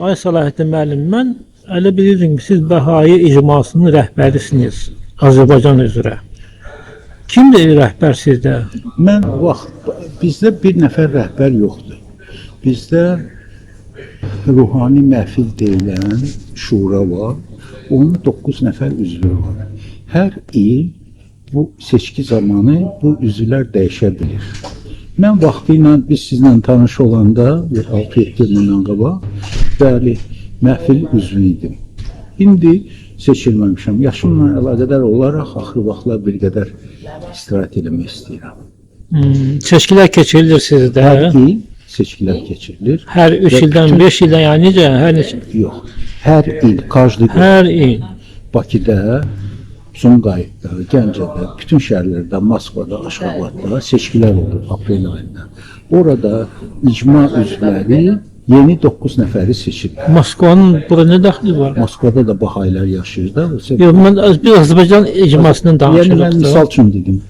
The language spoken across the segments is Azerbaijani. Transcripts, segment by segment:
Ay Salahattin müəllim, mən elə bilirdim ki, siz Bəhayi icmasının rəhbərisiniz Azərbaycan üzrə. Kimdir rəhbər sizdə? Mən bizdə bir nəfər rəhbər yoxdur. Bizdə ruhani məhfil deyilən şura var. Onun 9 nəfər üzvü var. Hər il bu seçki zamanı bu üzvlər dəyişə bilir. Mən vaxtı ilə biz sizlə tanış olanda 6-7 il bundan qabaq, bəli, məhfil üzvü idim. İndi seçilməmişəm. Yaşımla əlaqədar olaraq axır vaxtlar bir qədər istirahət eləmək istəyirəm. Seçkilər keçirilir sizdə. Hər il seçkilər keçirilir. Hər 3 ildən, 5 ildən, yəni necə? Hər neçə? Yox. Hər il, Hər il. Bakıda, Sumqayıtda, Gəncədə, bütün şəhərlərdə, Moskvada, Aşxabadda seçkilər olur aprel ayında. Orada icma üzvləri yeni 9 nəfəri seçir. Moskvanın bura nə dəxli var? Moskvada da Bahaylar yaşayır da. Yox, mən bir Azərbaycan icmasından danışıram. Yəni mən misal üçün dedim.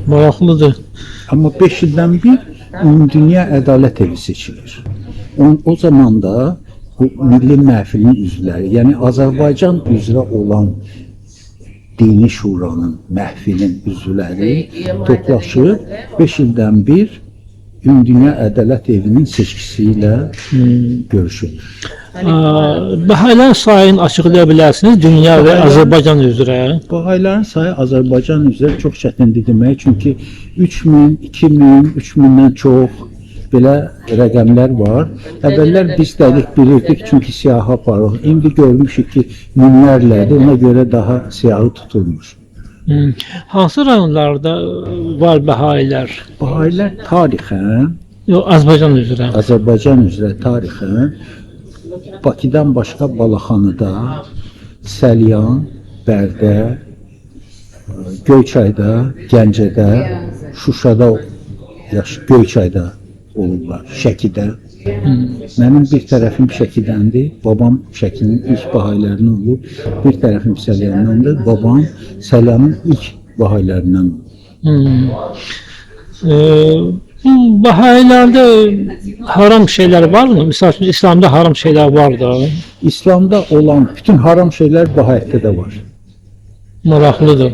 Maraqlıdır. Amma 5 ildən bir Dünya Ədalət Evi seçilir. O zaman da bu Milli Məhfilin üzvləri, yəni Azərbaycan üzrə olan Dini Şuranın, məhfilin üzvləri toplaşır 5 ildən bir Dünya Ədalət Evinin seçkisi ilə görüşür. Bəhayilərin sayını açıqlaya bilərsiniz dünya və Azərbaycan üzrə? Bahayların sayı Azərbaycan üzrə çox çətindir demək, çünki 3000, 2000, 3000-dən çox belə rəqəmlər var. Əvvəllər biz dəqiq bilirdik, çünki siyahı aparıq. İndi görmüşük ki, minlərlədir, ona görə daha siyahı tutulmuş. Hansı rayonlarda var Bəhayilər? Bahayilər tarixən, Yox, Azərbaycan üzrə. Azərbaycan üzrə tarixən Bakıdan başqa Balaxanıda, Səlyan, Bərdə, Göyçayda, Gəncədə, Şuşada, Göyçayda olurlar, Şəkidə. Mənim bir tərəfim Şəkidəndir, babam Şəkinin ilk bahayilərindən olub, bir tərəfim Səlyandandır, babam Səlyanın ilk bahayilərindən olub. Bu Bahayilərdə haram şeylər varmı? Misal üçün İslamda haram şeylər var da. İslamda olan bütün haram şeylər Bahayətdə də var. Maraqlıdır.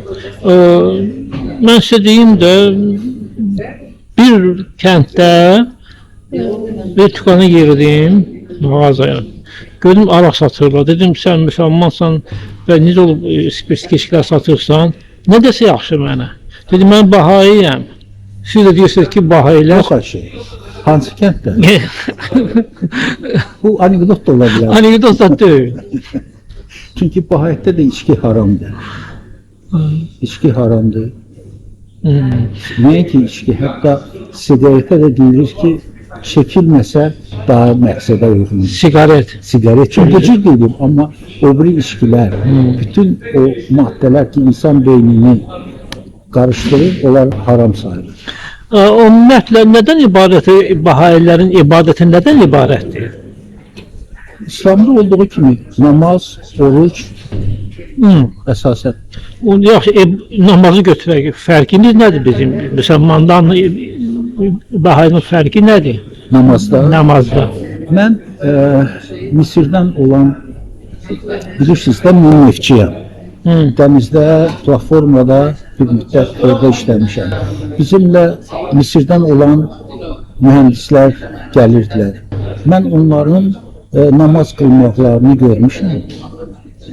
Mən sizə deyim də, bir kənddə bir dükana girdim, mağazaya. Gördüm araq satırlar. Dedim sən müsəlmansan və necə olub spirtikeşkilər satırsan, nə desə yaxşı mənə? Dedim mən Bahayiyəm. Siz də deyirsiniz ki, Bahayilər... Yox şey. Hansı kənddə? Bu anekdot da ola bilər. Anekdot da deyil. Çünki Bahayətdə də içki haramdır. İçki haramdır. Nəyə ki içki? Hətta sigaretə də deyilir ki, çəkilməsə daha məqsədə uyğundur. Sigaret. Sigaret çox gecir dedim, amma öbürü içkilər, bütün o maddələr ki, insan beynini qarışdırır, onlar haram sayılır. Ümumiyyətlə, nədən ibarətdir? Bahayilərin ibadəti nədən ibarətdir? İslamda olduğu kimi namaz, oruç əsasən. Yaxşı, namazı götürək. Fərqimiz nədir bizim? Müsəlmandan Bahayinin fərqi nədir? Namazda. Mən Misirdən olan, bilirsiniz də, müəllifçiyəm. Dənizdə, platformada bir müddət orada işləmişəm. Bizimlə Misirdən olan mühəndislər gəlirdilər. Mən onların namaz qılmaqlarını görmüşəm.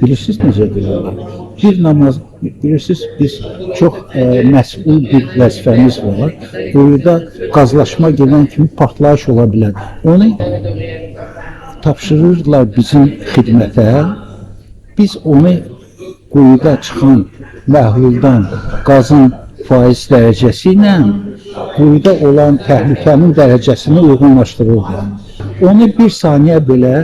Bilirsiniz necə qılırlar? Bir namaz, bilirsiniz, biz çox məsul bir vəzifəmiz var. Quyuda qazlaşma gedən kimi partlayış ola bilər. Onu tapşırırlar bizim xidmətə. Biz onu quyuda çıxan məhluldan qazın faiz dərəcəsi ilə quyuda olan təhlükənin dərəcəsini uyğunlaşdırırlar. Onu bir saniyə belə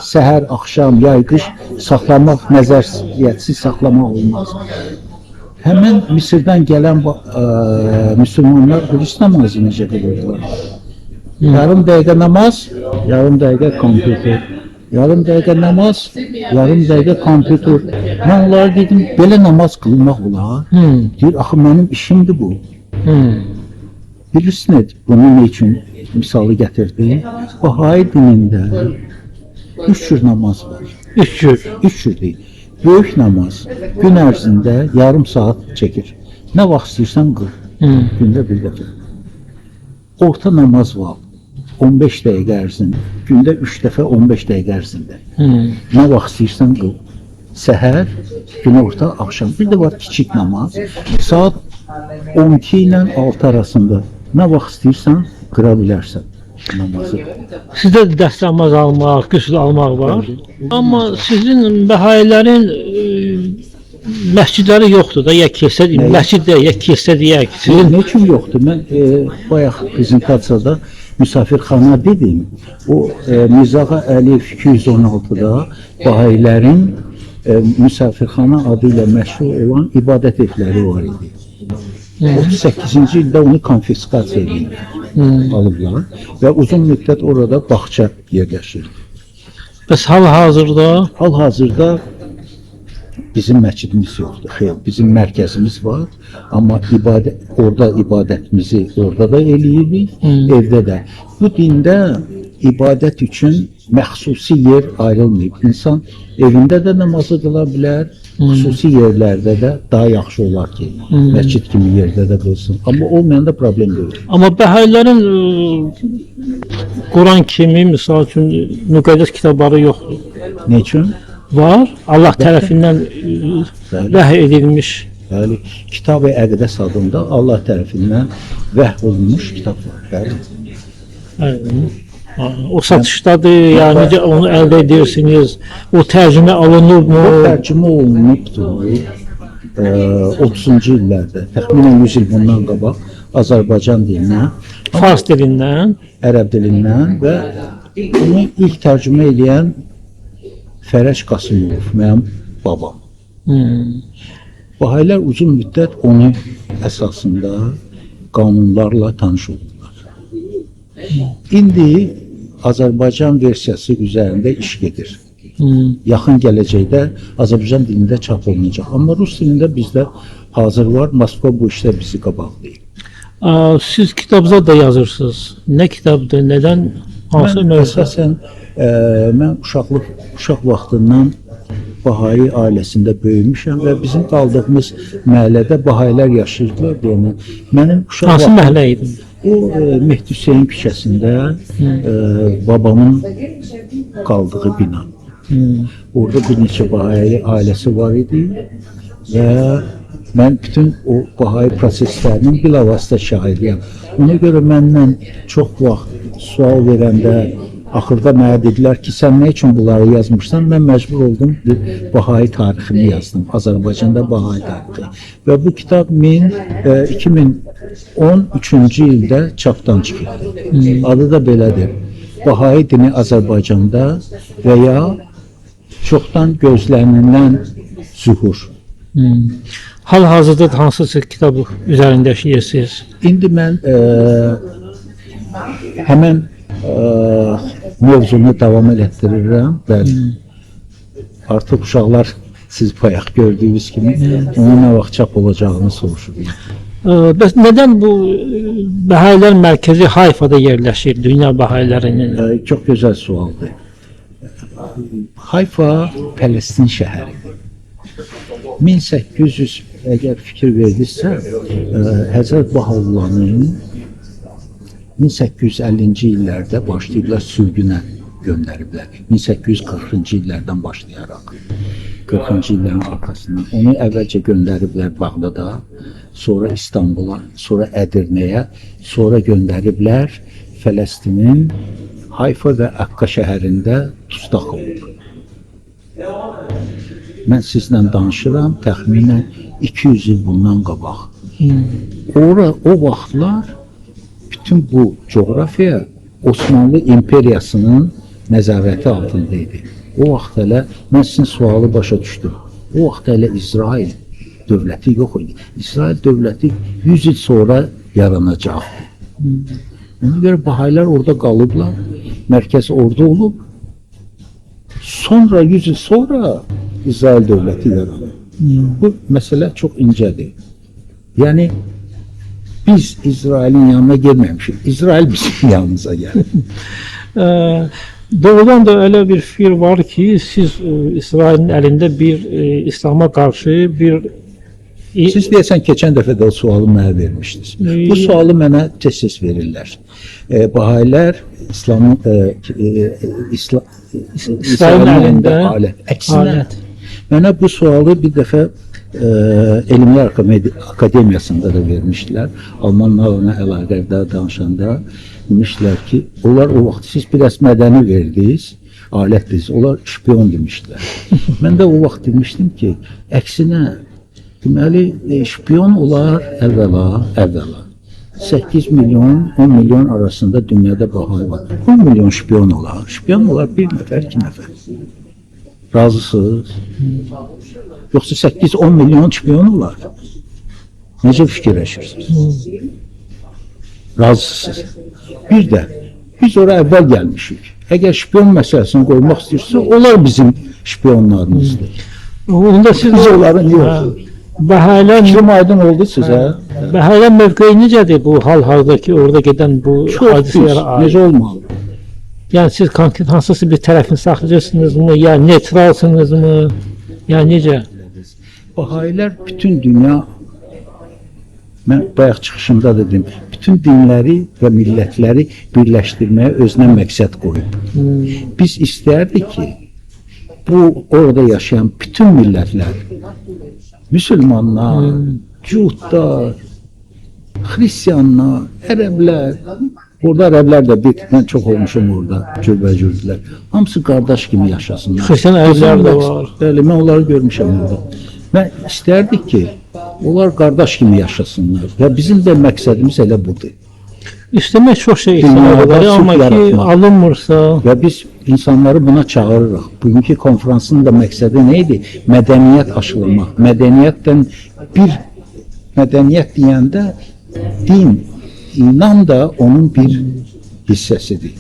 səhər, axşam, yay, qış saxlamaq, nəzəriyyətsiz saxlamaq olmaz. Həmən Misirdən gələn müsəlmanlar qılış namazı necə qılırlar? Yarım dəqiqə namaz, yarım dəqiqə kompüter. Yarım dəqiqə namaz, yarım dəqiqə kompüter. Mən onlara dedim, belə namaz qılmaq olar. Deyir, axı mənim işimdir bu. Bilirsiniz, bunu ne için? misalı gətirdi. Bahayi dinində 3 cür namaz var. 3 cür. 3 cür deyil. Böyük namaz gün ərzində yarım saat çəkir. Nə vaxt istəyirsən qıl. Gündə bir dəfə. Orta namaz var. 15 dəqiqə ərzində. Gündə 3 dəfə 15 dəqiqə ərzində. Nə vaxt istəyirsən qıl. Səhər, günorta, axşam. Bir də var kiçik namaz. Saat 12 ilə 6 arasında nə vaxt istəyirsən qıra bilərsən namazı. Sizdə dəstəmaz almaq, qüsl almaq var. Amma sizin bəhayilərin məscidləri yoxdur da, ya kilsə deyək, məscid deyək, ya kilsə deyək. Sizin nə üçün yoxdur? Mən bayaq prezentasiyada misafirxana dedim. O Mirzağa Əliyev 216-da bahayilərin misafirxana adı ilə məşhur olan ibadət evləri var idi. 38-ci ildə onu konfiskasiya edildi, alıblar və uzun müddət orada bağça yerləşirdi. Bəs hal-hazırda? Hal-hazırda bizim məscidimiz yoxdur. Xeyr, bizim mərkəzimiz var, amma orada ibadətimizi orada da eləyirik, evdə də. Bu dində ibadət üçün məxsusi yer ayrılmayıb. İnsan evində də namazı qıla bilər, xüsusi yerlərdə də daha yaxşı olar ki, məscid kimi yerdə də qılsın. Amma olmayanda problem deyil. Amma bəhayilərin Quran kimi, misal üçün, müqəddəs kitabları yoxdur. Ne üçün? Var, Allah tərəfindən vəhy edilmiş. Bəli, Kitab-ı Əqdəs adında Allah tərəfindən vəhy olunmuş kitab var. Bəli. O satışdadır, yəni necə onu əldə edirsiniz? O tərcümə olunubmu? O tərcümə olunubdur 30-cu illərdə, təxminən 100 il bundan qabaq Azərbaycan dilindən, Fars dilindən, Ərəb dilindən və onu ilk tərcümə edən Fərəc Qasımov, mənim babam. Bahayilər uzun müddət onu əsasında qanunlarla tanış oldular. İndi Azərbaycan versiyası üzərində iş gedir. Yaxın gələcəkdə Azərbaycan dilində çap olunacaq. Amma rus dilində bizdə hazır var. Moskva bu işdə bizi qabaqlayır. Siz kitabda da yazırsınız. Nə kitabdır, nədən, hansı Mən əsasən mən uşaq vaxtından Bahayi ailəsində böyümüşəm və bizim qaldığımız məhəllədə Bahayilər yaşayırdılar deyənə. Mənim uşaq hansı məhəllə idi? O Mehdi Hüseyin küçəsində babamın qaldığı bina. Orada bir neçə Bahayi ailəsi var idi və mən bütün o Bahayi proseslərinin bilavasitə şahidiyəm. Ona görə məndən çox vaxt sual verəndə axırda mənə dedilər ki, sən nə üçün bunları yazmışsan? Mən məcbur oldum, Bahayi tarixini yazdım. Azərbaycanda Bahayi tarixi. Və bu kitab 2013-cü ildə çapdan çıxırdı. Adı da belədir. Bahayi dini Azərbaycanda və ya çoxdan gözlənilən zuhur. Hal-hazırda hansısa kitab üzərində işləyirsiniz? İndi mən həmən mövzunu davam elətdirirəm. Bəli. Artıq uşaqlar siz bayaq gördüyünüz kimi onun nə vaxt çap olacağını soruşurlar. Bəs nədən bu Bahayilər mərkəzi Hayfada yerləşir, dünya Bahayilərinin? Çox gözəl sualdır. Hayfa Pələstin şəhəridir. 1800 əgər fikir verdinizsə, Həzrət Bahaullahın 1850-ci illərdə başlayıblar sürgünə göndəriblər. 1840-cı illərdən başlayaraq 40-cı illərin arxasından onu əvvəlcə göndəriblər Bağdada, sonra İstanbula, sonra Ədirnəyə, sonra göndəriblər Fələstinin Hayfa və Əqqa şəhərində dustaq olub. Mən sizlə danışıram təxminən 200 il bundan qabaq. O vaxtlar bütün bu coğrafiya Osmanlı İmperiyasının nəzarəti altında idi. O vaxt hələ, mən sizin sualı başa düşdüm. O vaxt hələ İsrail dövləti yox idi. İsrail dövləti 100 il sonra yaranacaqdı. Ona görə Bahayilər orada qalıblar, mərkəz orada olub. Sonra 100 il sonra İsrail dövləti yaranır. Bu məsələ çox incədir. Yəni Biz İsrail'in yanına gelmemişik. İsrail bizim yanımıza geldi. Doğrudan da öyle bir fikir var ki siz İsrail'in elinde bir İslam'a karşı bir Siz deyəsən keçən dəfə də o sualı mənə vermişdiniz. Bu sualı mənə tez-tez verirlər. Bahayilər İsrailin əlində alət. Əksinə mənə bu sualı bir dəfə Elmlər Akademiyasında da vermişdilər. Almanlarla əlaqədar danışanda demişdilər ki, onlar o vaxt siz biraz mədəni verdiniz, alətdiniz, onlar şpion demişdilər. Mən də o vaxt demişdim ki, əksinə deməli, şpion olar əvvəla 8 milyon, 10 milyon arasında dünyada bahay var. 10 milyon şpion olar. Şpion olar bir nəfər, iki nəfər. Razısınız? Yoxsa 8-10 milyon şpion olar. Necə fikirləşirsiniz? Razısınız. Bir də, biz oraya əvvəl gəlmişik. Əgər şpion məsələsini qoymaq istəyirsə, onlar bizim şpionlarımızdır. Onda siz Biz onların yox. Bahaylar Fikrim aydın oldu sizə. Bahaylar mövqeyi necədir bu hal-hazırdakı orada gedən bu hadisələrə aid? Necə olmalı? Yəni siz konkret hansısa bir tərəfini saxlayırsınızmı, ya neytralsınızmı, ya necə? Bahayilər bütün dünya, mən bayaq çıxışımda dedim, bütün dinləri və millətləri birləşdirməyə özünə məqsəd qoyub. Biz istərdik ki, bu orada yaşayan bütün millətlər, Müslümanlar, Cüdlər, Hristiyanlar, Ərəblər, orada Ərəblər də bir, mən çox olmuşum orada, cürbəcürdülər. Hamısı qardaş kimi yaşasınlar. Xristiyan ərəblər də var. Bəli, mən onları görmüşəm orada. Mən istərdik ki, onlar qardaş kimi yaşasınlar. Və bizim də məqsədimiz elə budur. İstəmək çox şey istəmək, amma ki, alınmırsa... Və biz insanları buna çağırırıq. Bugünkü konferansın da məqsədi nə idi? Mədəniyyət aşılamaq. Mədəniyyətdən bir mədəniyyət deyəndə din, inan da onun bir hissəsidir.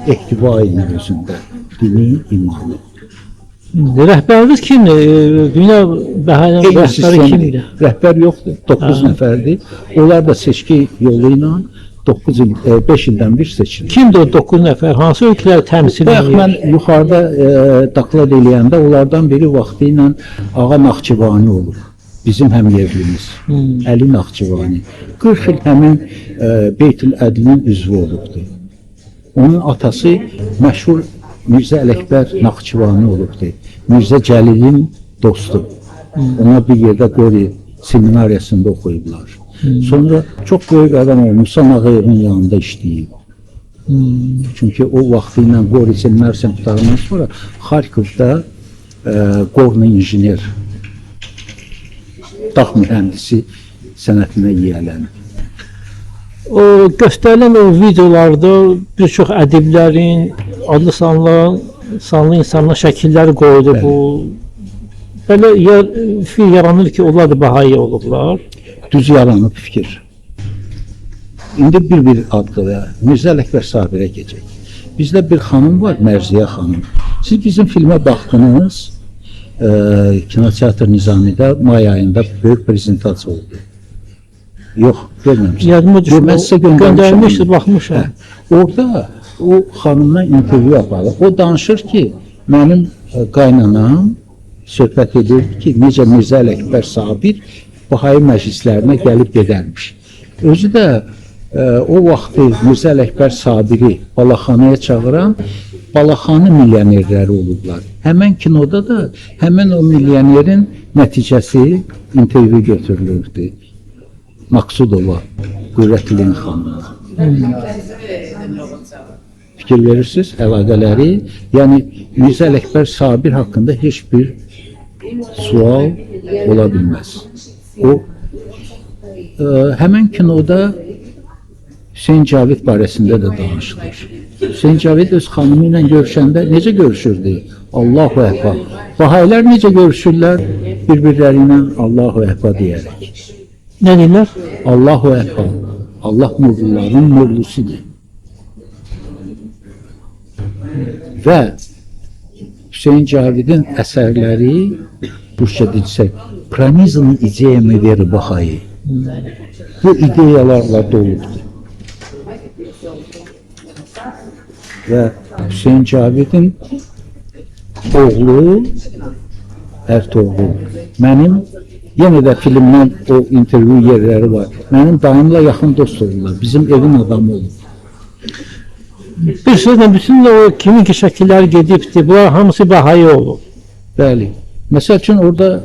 Ehtiva edir özündə. Dini, imanı. Rəhbəriniz kimdir? Dünya Bahayların rəhbəri kimdir? Rəhbər yoxdur. 9 nəfərdir. Onlar da seçki yolu ilə 5 ildən bir seçilir. Kimdir o 9 nəfər? Hansı ölkələri təmsil Bayaq edir? mən yuxarıda daklad eləyəndə onlardan biri vaxtı ilə Ağa Naxçıvani olub. Bizim həmyerlimiz. Əli Naxçıvani. 40 il həmin Beytül Ədlin üzvü olubdur. Onun atası məşhur Mirzə Ələkbər Naxçıvani olubdur. Mirzə Cəlilin dostu. Ona bir yerdə Qori seminariyasında oxuyublar. Sonra çox böyük adam olmuş, Ağayevin yanında işləyib. Çünki o vaxtı ilə Qori seminariyasını qutarından sonra Xarkovda Qorni injiner, dağ mühəndisi sənətinə yiyələnib. O göstərilən o videolarda bir çox ədiblərin, adlı sanlı insanlar şəkilləri qoydu bu. Belə fikir yaranır ki, onlar da Bahayi olublar. Düz yaranıb fikir. İndi bir adlı və Mirzə Ələkbər Sabirə keçək. Bizdə bir xanım var, Mərziyə xanım. Siz bizim filmə baxdınız, Kinoteatr Nizamidə may ayında böyük prezentasiya oldu. Yox, görməmişəm. Yadıma düşmür. Mən sizə Göndərmişdir, baxmışam. Orada o xanımla intervyu aparır. O danışır ki, mənim qaynanam söhbət edir ki, necə Mirzə Ələkbər Sabir Bahayi məclislərinə gəlib gedərmiş. Özü də o vaxtı Mirzə Ələkbər Sabiri Balaxanaya çağıran Balaxanı milyonerləri olublar. Həmən kinoda da həmən o milyonerin nəticəsi intervyu götürülürdü. Maqsudova, Qürrətlin xanımına. Fikir verirsiniz, əlaqələri. Yəni Mirzə Ələkbər Sabir haqqında heç bir sual ola bilməz. O həmən kinoda Hüseyn Cavid barəsində də danışılır. Hüseyn Cavid öz xanımı ilə görüşəndə necə görüşürdü? Allahu Əhva. Bahayilər necə görüşürlər? Bir-birləri ilə Allahu Əhva deyərək. Nə deyirlər? Allahu Əhva. Allah nurluların nurlusudur. Və Hüseyn Cavidin əsərləri Rusça desək, pronizm ideyami veri Bahayi. bu ideyalarla doludur. Və Hüseyn Cavidin oğlu Ertuğrul. Mənim yenə də filmdən o intervyu yerləri var. Mənim dayımla yaxın dost olurlar. Bizim evin adamı olur. Bir sözlə bütün o kimin ki şəkillər gedibdi, bunlar hamısı Bahayi olub. Bəli. Məsəl üçün orada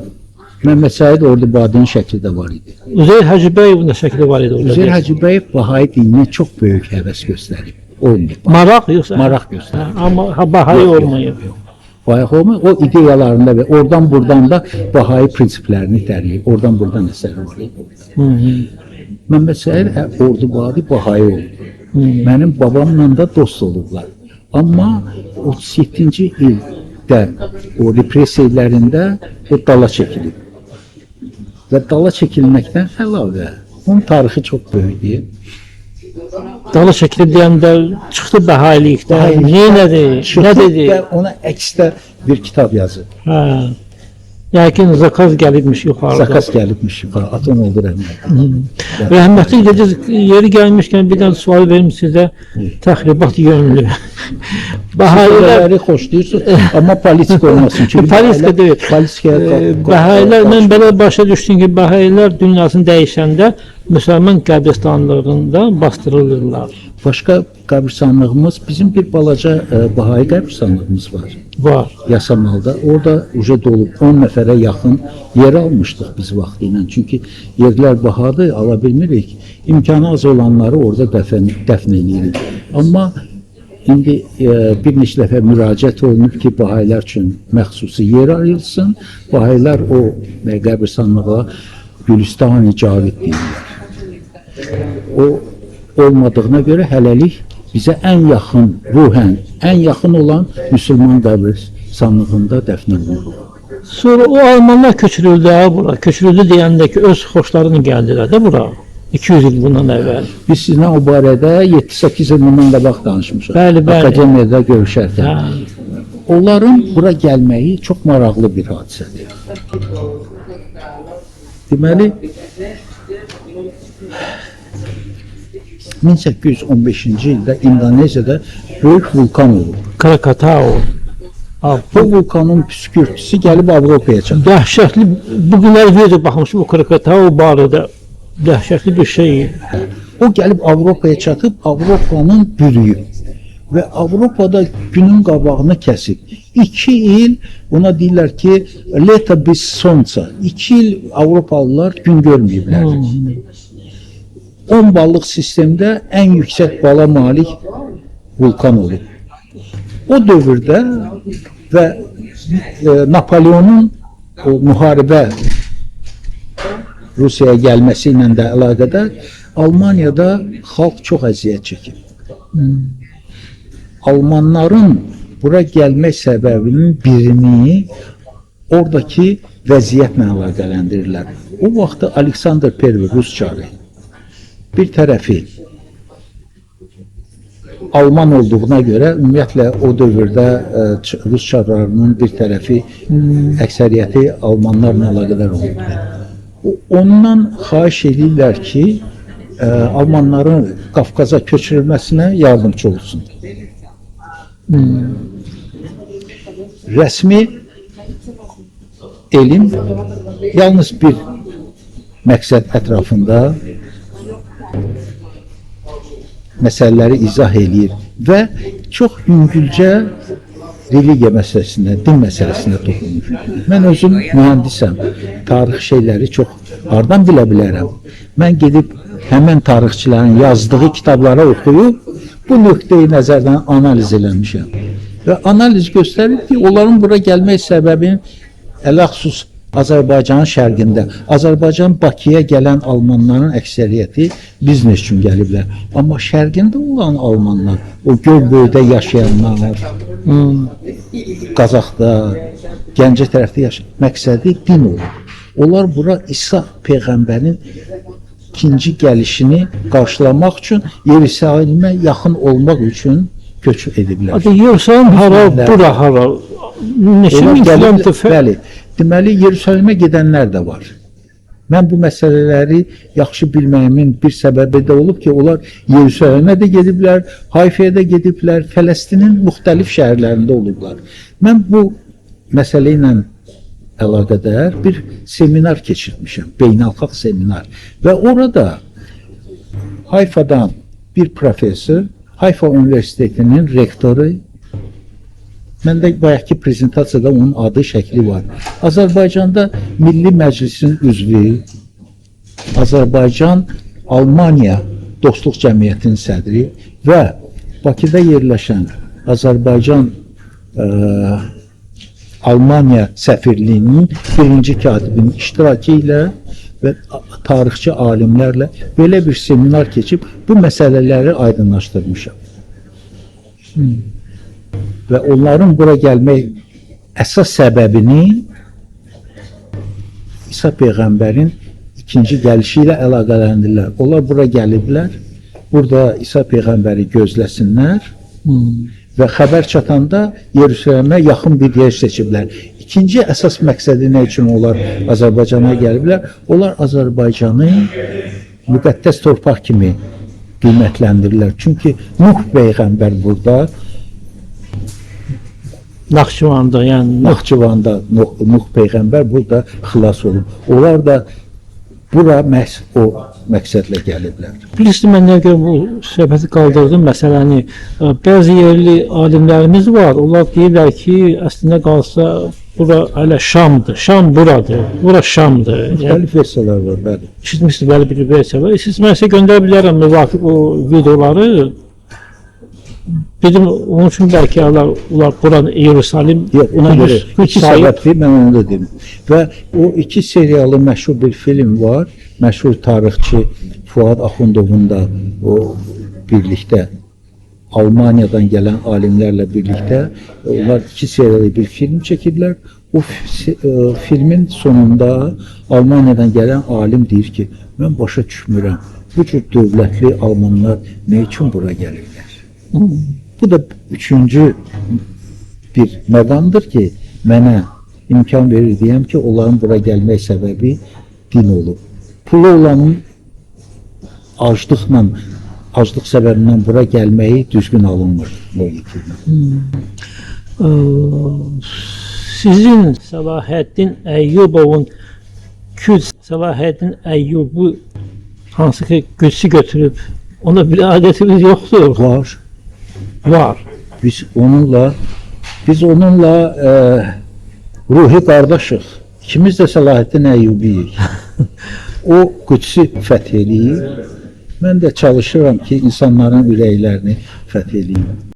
Məhəmməd Səid Ordubadinin şəkli də var idi. Üzeyir Hacıbəyevin də şəkli var idi orada. Üzeyir Hacıbəyev Bahayi dininə çox böyük həvəs göstərib. Olmayıb. Maraq yoxsa? Maraq göstərib. Amma Bahayi olmayıb. Bayağı olmayıb. O ideyalarında və oradan buradan da Bahayi prinsiplərini dərləyib. Oradan buradan əsəri var idi. Məhəmməd Səid Ordubadi Bahayi oldu. Mənim babamla da dost olublar. Amma 37-ci ildə o repressiyalarında o dala çəkilib. Və dala çəkilməkdən əlavə onun tarixi çox böyükdür. Dala çəkilib deyəndə çıxdı Bahayilikdə. Nədir? Nə dedi? Və ona əksdə bir kitab yazıb. Hə. Yəqin zakaz gəlibmiş yuxarıda. Zakaz gəlibmiş yuxarı. Atan oldu rəhmətli. Rəhmətli dediniz, yeri gəlmişkən bir dənə sual verim sizə. Təxribat yönlü. Bahayilər xoşlayırsınız, amma politik olmasın. Çünki Politika deyil. Bahayilər, mən belə başa düşdüm ki, Bahayilər dünyasını dəyişəndə müsəlman qəbristanlığında bastırılırlar. Başqa qəbristanlığımız, bizim bir balaca Bahayi qəbristanlığımız var. Var. Yasamalda. Orada uca dolub 10 nəfərə yaxın yer almışdıq biz vaxtı ilə. Çünki yerlər bahadır, ala bilmirik. İmkanı az olanları orada dəfn edirik. Amma indi bir neçə dəfə müraciət olunub ki, Bahayilər üçün məxsusi yer ayrılsın. Bahayilər o qəbristanlığa Gülüstan-ı Cavid deyirlər. O olmadığına görə hələlik bizə ən yaxın, ruhən, ən yaxın olan müsəlman qəbristanlığında dəfn olunur. Sonra o Almanlar köçürüldü bura. Köçürüldü deyəndə ki, öz xoşlarını gəldilər də bura. 200 il bundan əvvəl. Biz sizinlə o barədə 7-8 il bundan qabaq danışmışıq. Bəli, bəli. Akademiyada görüşərkən. Hə. Onların bura gəlməyi çox maraqlı bir hadisədir. Deməli, 1815-ci ildə İndoneziyada böyük vulkan olub. Krakatau. Bu vulkanın püskürtüsü gəlib Avropaya çatıb. Dəhşətli, bugünlər video baxmışım o Krakatau barədə. Dəhşətli bir şey. O gəlib Avropaya çatıb, Avropanın bürüyüb. Və Avropada günün qabağını kəsib. 2 il, ona deyirlər ki, leta bis sonca. 2 il Avropalılar gün görməyiblər. 10 ballıq sistemdə ən yüksək bala malik vulkan olub. O dövrdə və Napoleonun o müharibə Rusiyaya gəlməsi ilə də əlaqədar Almaniyada xalq çox əziyyət çəkib. Almanların bura gəlmək səbəbinin birini oradakı vəziyyətlə əlaqələndirirlər. O vaxtda Aleksandr I Rus çarı bir tərəfi Alman olduğuna görə ümumiyyətlə o dövrdə Rus çarlarının bir tərəfi əksəriyyəti Almanlarla əlaqədar olurdu. Ondan xahiş edirlər ki, Almanların Qafqaza köçürülməsinə yardımcı olsun. Rəsmi elm yalnız bir məqsəd ətrafında məsələləri izah eləyir və çox yüngülcə religiya məsələsinə, din məsələsinə toxunur. Mən özüm mühəndisəm, tarix şeyləri çox hardan bilə bilərəm. Mən gedib həmən tarixçilərin yazdığı kitabları oxuyub, bu nöqteyi nəzərdən analiz eləmişəm. Və analiz göstərir ki, onların bura gəlmək səbəbinin ələxsus Azərbaycanın şərqində. Azərbaycan Bakıya gələn Almanların əksəriyyəti biznes üçün gəliblər. Amma şərqində olan Almanlar, o Gölböyüdə yaşayanlar, Qazaxda, Gəncə tərəfdə yaşayan, məqsədi din olur. Onlar bura İsa Peyğəmbərin ikinci gəlişini qarşılamaq üçün Yerusəlimə yaxın olmaq üçün köç ediblər. Yerusəlim hara, bura hara? Neçə min kilometr? Bəli. Deməli, Yerusəlimə gedənlər də var. Mən bu məsələləri yaxşı bilməyimin bir səbəbi də olub ki, onlar Yerusəlimə də gediblər, Hayfaya da gediblər, Fələstinin müxtəlif şəhərlərində olublar. Mən bu məsələ ilə əlaqədar bir seminar keçirmişəm, beynəlxalq seminar. Və orada Hayfadan bir professor, Hayfa Universitetinin rektoru, məndə bayaqki prezentasiyada onun adı, şəkli var. Azərbaycanda Milli Məclisin üzvü, Azərbaycan-Almaniya Dostluq Cəmiyyətinin sədri və Bakıda yerləşən Azərbaycan Almaniya səfirliyinin birinci katibinin iştirakı ilə və tarixçi alimlərlə belə bir seminar keçib bu məsələləri aydınlaşdırmışam. Və onların bura gəlmək əsas səbəbini İsa Peyğəmbərin ikinci gəlişi ilə əlaqələndirlər. Onlar bura gəliblər, burada İsa Peyğəmbəri gözləsinlər və xəbər çatanda Yerusəlimə yaxın bir yer seçiblər. İkinci əsas məqsədi nə üçün onlar Azərbaycana gəliblər? Onlar Azərbaycanı müqəddəs torpaq kimi qiymətləndirirlər. Çünki Nuh Peyğəmbər burada, Naxçıvanda, yəni Naxçıvanda Nuh Peyğəmbər burada xilas olub. Onlar da bura məhz o məqsədlə gəliblər. bilirsiniz, mən nə görə bu söhbəti qaldırdım məsələni. Bəzi yerli alimlərimiz var. Onlar deyirlər ki, əslində qalsa bura hələ Şamdır. Şam buradır. Bura Şamdır. Yəni Müxtəlif versiyalar var, bəli. eşitmişsiniz belə bir versiya var. Siz mən sizə göndərə bilərəm müvafiq o videoları. Dedim onun üçün bəlkə onlar buranı Yerusəlim Yox, ona görə iki sayıb. səbəbdir, mən onu da dedim. Və o iki seriyalı məşhur bir film var. Məşhur tarixçi Fuad Axundovun da o birlikdə Almaniyadan gələn alimlərlə birlikdə onlar iki seriyalı bir film çəkiblər. O filmin sonunda Almaniyadan gələn alim deyir ki, mən başa düşmürəm. Bu cür dövlətli almanlar nə üçün bura gəlirlər? Bu da üçüncü bir məqamdır ki, mənə imkan verir deyəm ki, onların bura gəlmək səbəbi din olub. Pulu olanın aclıq səbəbindən bura gəlməyi düzgün alınmır logiki ilə. Sizin Səlahiddin Əyyubovun Səlahiddin Əyyubu hansı ki Qüdsi götürüb ona bir adətimiz yoxdur. Var. Var. Biz onunla ruhi qardaşıq. İkimiz də Səlahiddin Əyyubiyik. O Qüdsi fəth eləyir. Mən də çalışıram ki, insanların ürəklərini fəth eləyim.